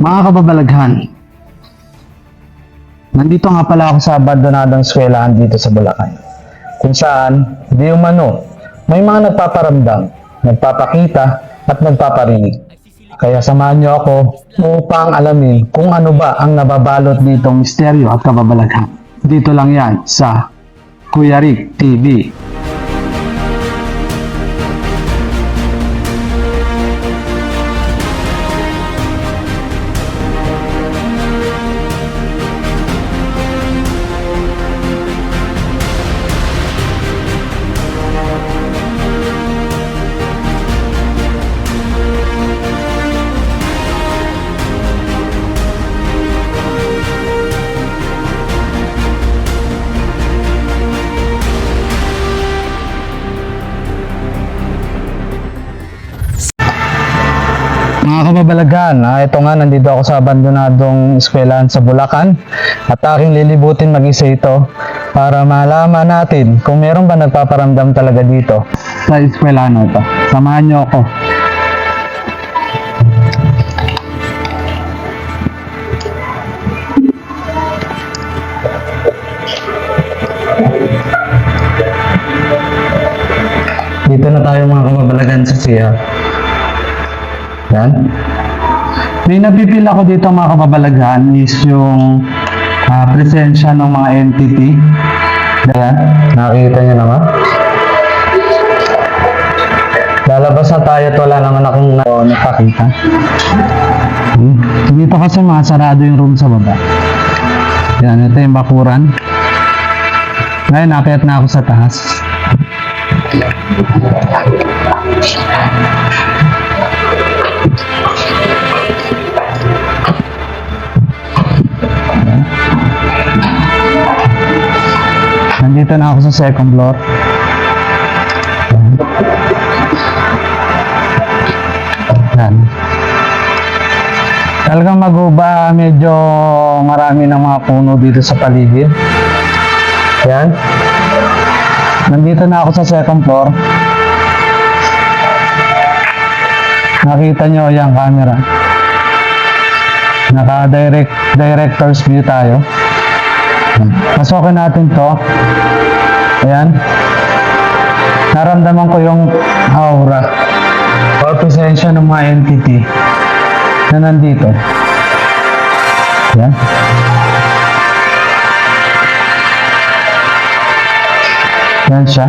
Mga kababalaghan, nandito nga pala ako sa abandonadong eskwelahan dito sa Bulacan, kung saan di umano may mga nagpaparamdam, nagpapakita at nagpaparinig. Kaya samahan niyo ako upang alamin kung ano ba ang nababalot ditong misteryo at kababalaghan. Dito lang yan sa Kuya Rick TV. Mga kababalaghan, ito nga, nandito ako sa abandonadong eskwelahan sa Bulacan at aking lilibutin mag-isa ito para malaman natin kung meron ba nagpaparamdam talaga dito sa eskwelahan na ito. Samahan niyo ako. Dito na tayo mga kababalaghan sa siya. Yan. May napipil ako dito mga kababalaghan is yung presensya ng mga entity. Yan. Nakikita nyo naman. Lalabas na tayo at wala naman akong nakakita. Dito kasi mga sarado yung room sa baba. Yan. Ito yung bakuran. Ngayon nakit na ako sa taas. Nandito na ako sa second floor. Yan. Talagang maguba, medyo marami ng mga puno dito sa paligid. Yan. Nandito na ako sa second floor. Nakita nyo yung camera. Naka-director's view tayo. Pasokin natin to. Ayan. Naramdaman ko yung aura or presensya ng mga entity na nandito. Ayan. Ayan siya.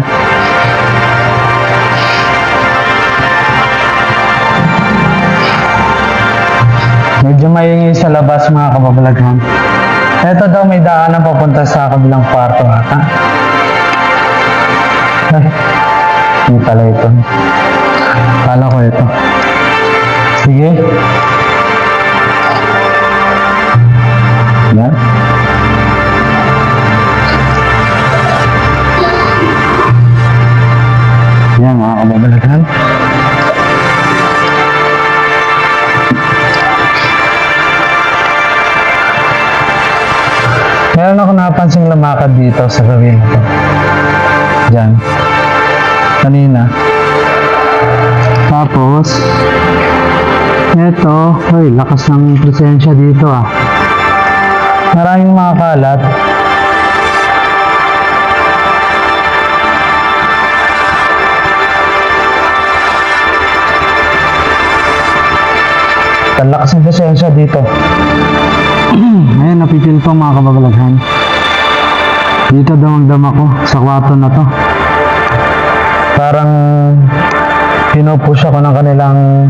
Medyo maingay sa labas mga kababalaghan. Ito daw may daanan papunta sa kabilang kwarto ata. Ay, hindi pala ito. Kala ko ito. Sige. Yan. Yan mga kababalaghan. Meron ako napansing lumakad dito sa gabi na ito. Diyan. Kanina. Tapos, ito, ay, lakas ng presensya dito ah. Maraming mga kalat. Ang lakas ng presensya dito. Ngayon, napipil to mga kababalaghan. Dito damang-dama ko sa kwarto na to. Parang pinupush ako ng kanilang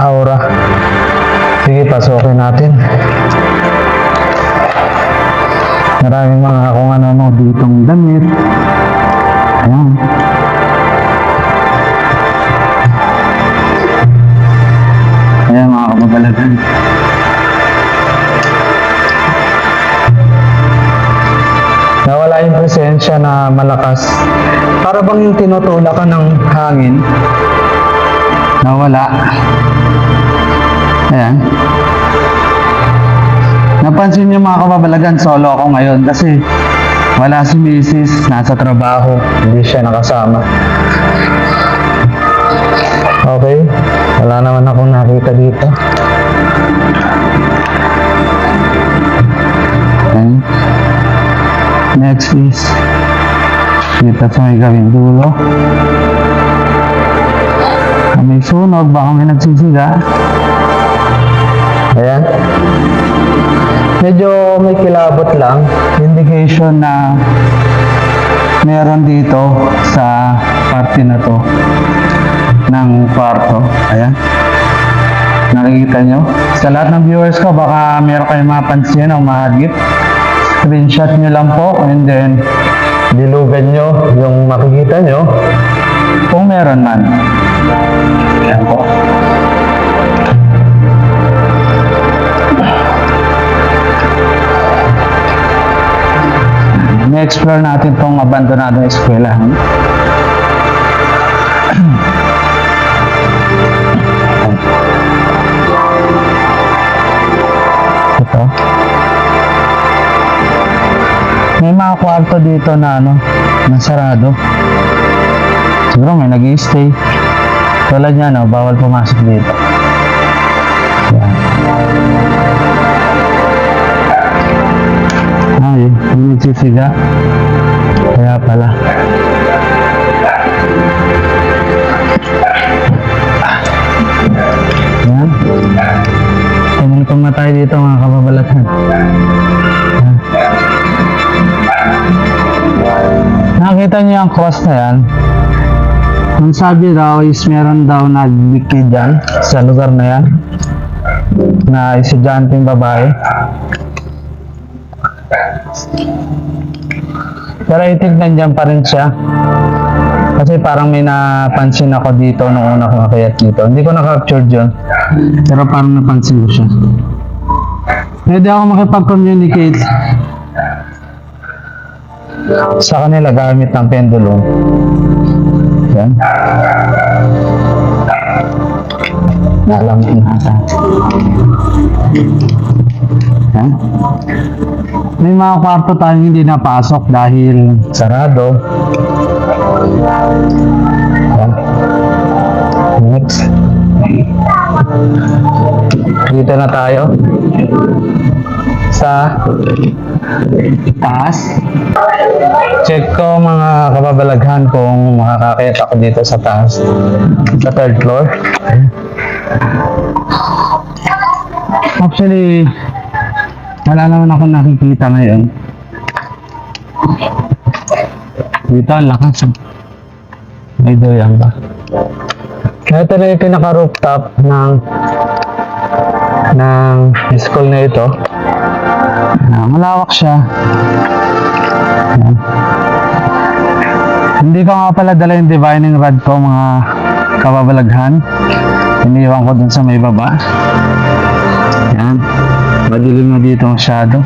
aura. Sige, pasukin natin. Maraming mga kung ano ditong damit. Ayan. Ayan mga kababalaghan. Nawala yung presensya na malakas. Para bang yung tinutulak ka ng hangin. Nawala. Ayan. Napansin niyo mga kababalaghan, solo ako ngayon kasi wala si Mrs. Nasa trabaho. Hindi siya nakasama. Okay. Wala naman akong nakita dito. Okay. Next is dito sa may gawing dulo. May sunog, baka may nagsisiga. Ayan. Medyo may kilabot lang. Indication na meron dito sa parte na to ng kwarto. Ayan. Nakikita nyo? Sa lahat ng viewers ko, baka meron kayong mapansin o mahagip. Screenshot nyo lang po and then dilugan nyo yung makikita nyo kung meron man. Ayan po. Na-explore natin tong abandonadong eskwelahan. Ito. May mga kwarto dito na nasarado. Siguro may nag-i-stay. Tulad niya, bawal pumasok dito. Yan. Ay, hindi nagsisiga. Kaya pala. Yan. Tumungtong na tayo dito mga kababalatan. Yan. Nakita niyo ang cross na yan? Ang sabi daw is meron daw nagbiki dyan sa lugar na yan na estudyanteng babae. Pero itignan dyan pa rin siya kasi parang may napansin ako dito nung una kong akayat dito. Hindi ko na-captured yun pero parang napansin ko siya. Pwede ako makipag-communicate sa kanila gamit ng pendulum. Yan. Alam mo nata. Yan. May mga kwarto tayong hindi napasok dahil sarado. Yan. Next. Dito na tayo sa taas. Check ko mga kababalaghan kung makakakit ako dito sa taas sa third floor. Actually wala naman ako nakikita ngayon. Dito ang lakas. May doyan ba? Ito na yung pinaka-rooftop ng school na ito. Malawak siya. Ayan. Hindi ko nga pala dala yung divining rod ko mga kababalaghan. Iniwan ko dun sa may baba. Ayan. Madilim na dito masyado.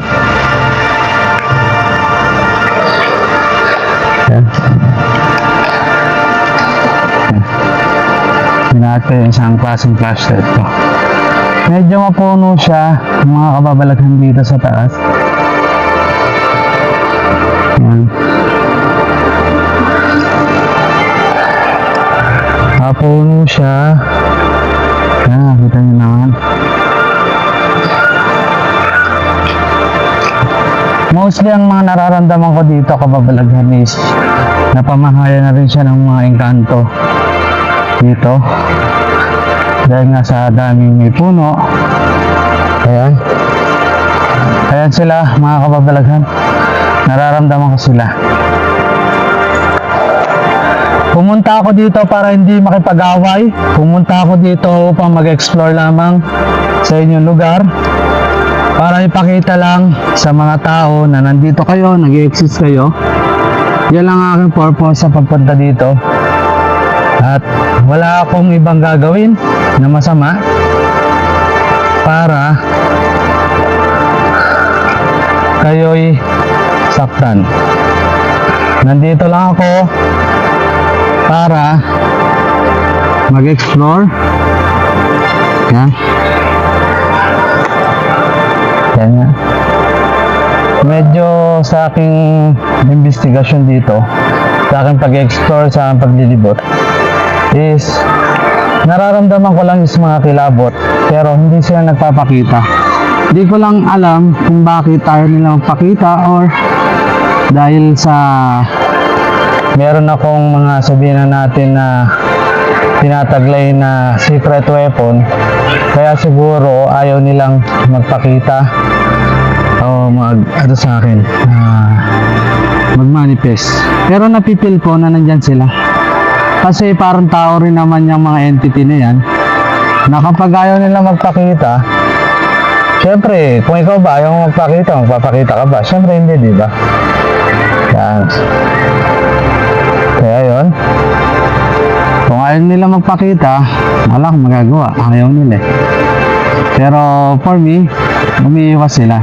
Ayan. Ginaat ko yung isang klaseng flashlight ko. Medyo mapuno siya mga kababalaghan dito sa taas. Ayan. Mapuno siya. Ayan, kita nyo naman. Mostly ang mga nararamdaman ko dito kababalaghan is napamahaya na rin siya ng mga engkanto dito. Dahil nga sa daming may puno. Ayan. Ayan sila mga kababalaghan. Nararamdaman ko sila. Pumunta ako dito para hindi makipag-away. Pumunta ako dito upang mag-explore lamang sa inyong lugar. Para ipakita lang sa mga tao na nandito kayo, nag-exist kayo. Yan lang ang aking purpose sa pagpunta dito. At wala akong ibang gagawin na masama para kayo'y saktan. Nandito lang ako para mag-explore. Yan. Yan nga. Medyo sa aking investigasyon dito, sa aking pag-explore, sa aking paglilibot is Nararamdaman ko lang yung mga kilabot, pero hindi sila nagpapakita. Hindi ko lang alam kung bakit tayo nila magpakita or dahil sa meron akong mga sabihin na natin na tinataglay na secret weapon, kaya siguro ayaw nilang magpakita o ano sa akin, mag-manifest. Pero napipil ko na nandyan sila. Kasi parang tao rin naman yung mga entity na yan, na kapag ayaw nila magpakita, syempre, kung ikaw ba ayaw magpakita, magpapakita ka ba? Syempre hindi, di ba? Yan. Kaya yun, kung ayaw nila magpakita, wala akong magagawa, ayaw nila eh. Pero for me, umiiwas sila.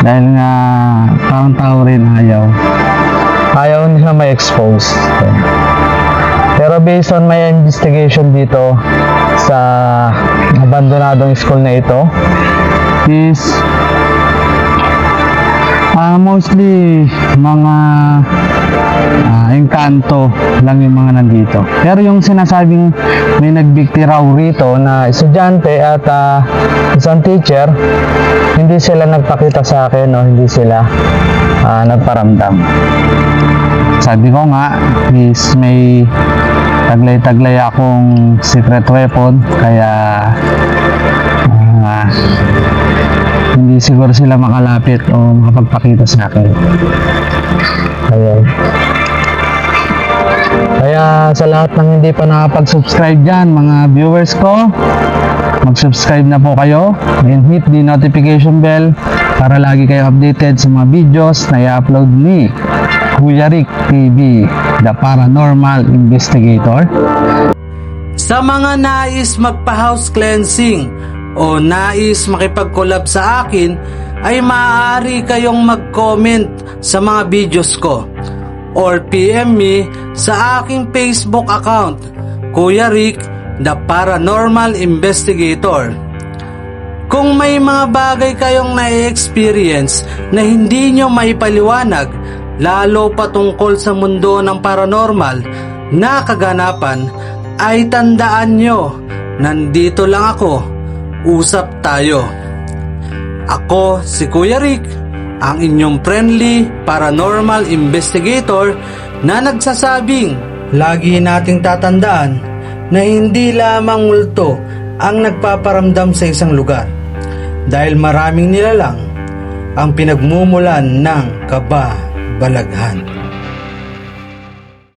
Dahil nga parang tao rin ayaw nila ma-expose. Pero based on my investigation dito sa abandonadong school na ito is mostly mga engkanto lang yung mga nandito. Pero yung sinasabing may nagbikti raw rito na estudyante at isang teacher, hindi sila nagpakita sa akin o hindi sila nagparamdam. Sabi ko nga is may taglay-taglay akong secret weapon, kaya hindi siguro sila makalapit o makapagpakita sa akin. Kaya sa lahat ng hindi pa nakapag-subscribe dyan, mga viewers ko, mag-subscribe na po kayo and hit the notification bell para lagi kayo updated sa mga videos na i-upload ni Kuya Rick TV, the Paranormal Investigator. Sa mga nais magpa-house cleansing o nais makipag-collab sa akin, ay maaari kayong mag-comment sa mga videos ko or PM me sa aking Facebook account, Kuya Rick, the Paranormal Investigator. Kung may mga bagay kayong na-experience na hindi nyo maipaliwanag, lalo pa tungkol sa mundo ng paranormal na kaganapan, ay tandaan nyo, nandito lang ako, usap tayo. Ako si Kuya Rick, ang inyong friendly paranormal investigator na nagsasabing lagi nating tatandaan na hindi lamang multo ang nagpaparamdam sa isang lugar, dahil maraming nilalang ang pinagmumulan ng kababalaghan.